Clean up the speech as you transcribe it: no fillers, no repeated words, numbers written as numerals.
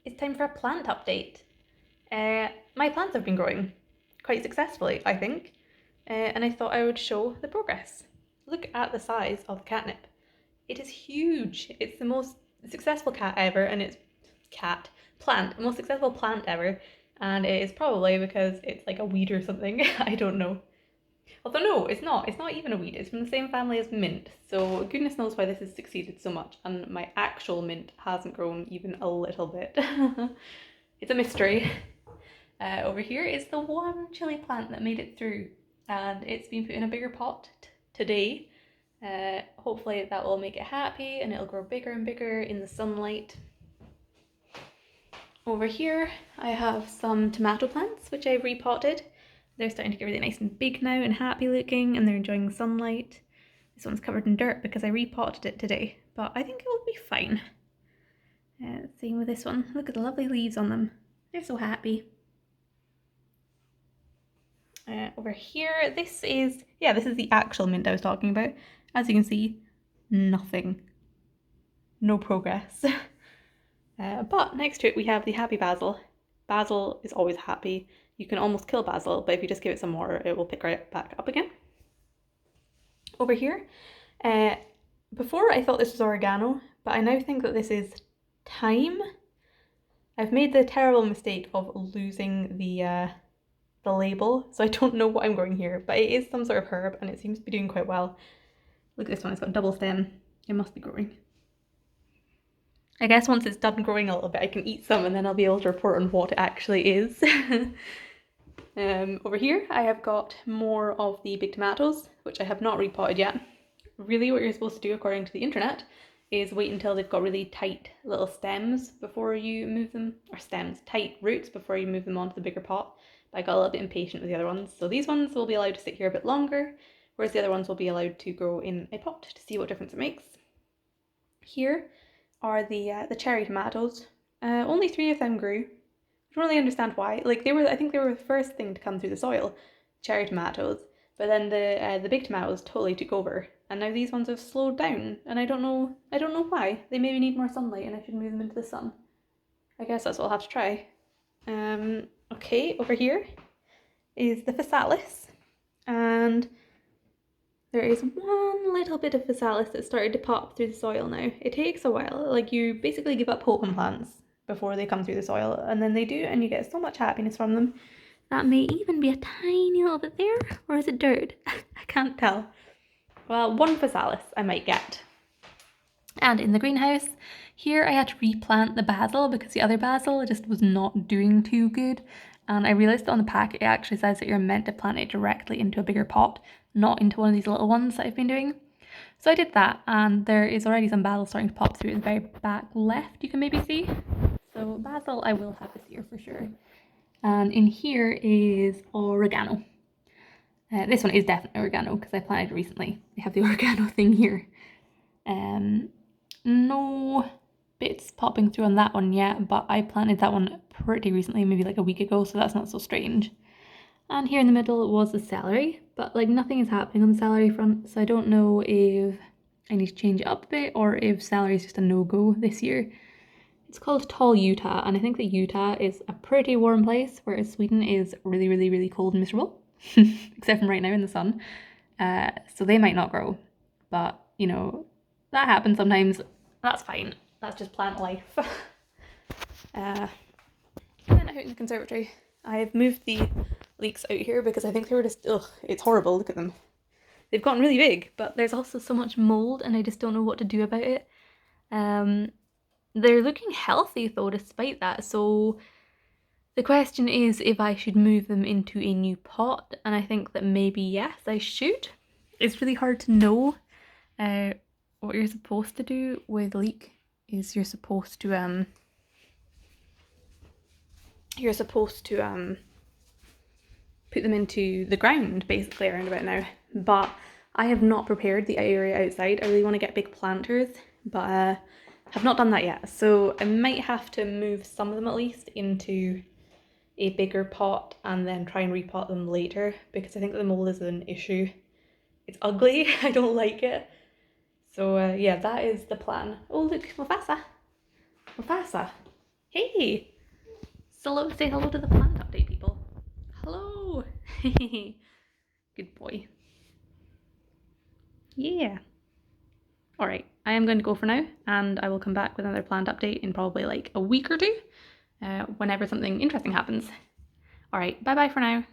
it's time for a plant update. My plants have been growing quite successfully, I think, and I thought I would show the progress. Look at the size of the catnip. It is huge. It's the most successful cat ever, and it's most successful plant ever, and it is probably because it's like a weed or something. I don't know. Although no, it's not. It's not even a weed. It's from the same family as mint. So goodness knows why this has succeeded so much. And my actual mint hasn't grown even a little bit. It's a mystery. Over here is the one chili plant that made it through. And it's been put in a bigger pot today. Hopefully that will make it happy and it'll grow bigger and bigger in the sunlight. Over here I have some tomato plants which I've repotted. They're starting to get really nice and big now and happy looking, and they're enjoying the sunlight. This one's covered in dirt because I repotted it today, but I think it will be fine. Same with this one. Look at the lovely leaves on them. They're so happy. Over here, this is the actual mint I was talking about. As you can see, nothing. No progress. But next to it we have the happy basil. Basil is always happy. You can almost kill basil, but if you just give it some water, it will pick right back up again. Over here, before I thought this was oregano, but I now think that this is thyme. I've made the terrible mistake of losing the label, so I don't know what I'm growing here, but it is some sort of herb and it seems to be doing quite well. Look at this one, it's got a double stem. It must be growing. I guess once it's done growing a little bit, I can eat some and then I'll be able to report on what it actually is. Over here, I have got more of the big tomatoes, which I have not repotted yet. Really what you're supposed to do, according to the internet, is wait until they've got really tight little stems before you move them, or tight roots before you move them onto the bigger pot. But I got a little bit impatient with the other ones. So these ones will be allowed to sit here a bit longer, whereas the other ones will be allowed to grow in a pot to see what difference it makes. Here are the cherry tomatoes. Only 3 of them grew. I don't really understand why. Like I think they were the first thing to come through the soil, cherry tomatoes. But then the big tomatoes totally took over, and now these ones have slowed down, and I don't know why. They maybe need more sunlight, and I should move them into the sun. I guess that's what I'll have to try. Okay, over here is the physalis, and there is one little bit of physalis that started to pop through the soil now. It takes a while. Like, you basically give up hope on plants before they come through the soil, and then they do, and you get so much happiness from them. That may even be a tiny little bit there, or is it dirt? I can't tell. Well, one physalis I might get. And in the greenhouse, here I had to replant the basil because the other basil just was not doing too good. And I realised on the pack it actually says that you're meant to plant it directly into a bigger pot, not into one of these little ones that I've been doing. So I did that, and there is already some basil starting to pop through at the very back left, you can maybe see. So basil I will have this year for sure. And in here is oregano. This one is definitely oregano because I planted it recently. They have the oregano thing here. No bits popping through on that one yet, but I planted that one pretty recently, maybe like a week ago, so that's not so strange. And here in the middle was the celery, but like nothing is happening on the celery front, so I don't know if I need to change it up a bit or if celery is just a no-go this year. It's called Tall Utah, and I think that Utah is a pretty warm place, whereas Sweden is really, really, really cold and miserable, except from right now in the sun. So they might not grow, but you know, that happens sometimes. That's fine. That's just plant life. And then out in the conservatory, I've moved the leeks out here because I think they were just, it's horrible, look at them. They've gotten really big, but there's also so much mold and I just don't know what to do about it. They're looking healthy though, despite that, so the question is if I should move them into a new pot, and I think that maybe yes, I should. It's really hard to know. What you're supposed to do with leek is you're supposed to put them into the ground basically around about now, but I have not prepared the area outside. I really want to get big planters, but have not done that yet, so I might have to move some of them at least into a bigger pot and then try and repot them later because I think the mold is an issue. It's ugly. I don't like it. So yeah, that is the plan. Oh look, Mufasa. Mufasa. Hey! Say hello to the plant update, people. Hello! Good boy. Yeah. Alright, I am going to go for now, and I will come back with another plant update in probably like a week or two, whenever something interesting happens. Alright, bye bye for now.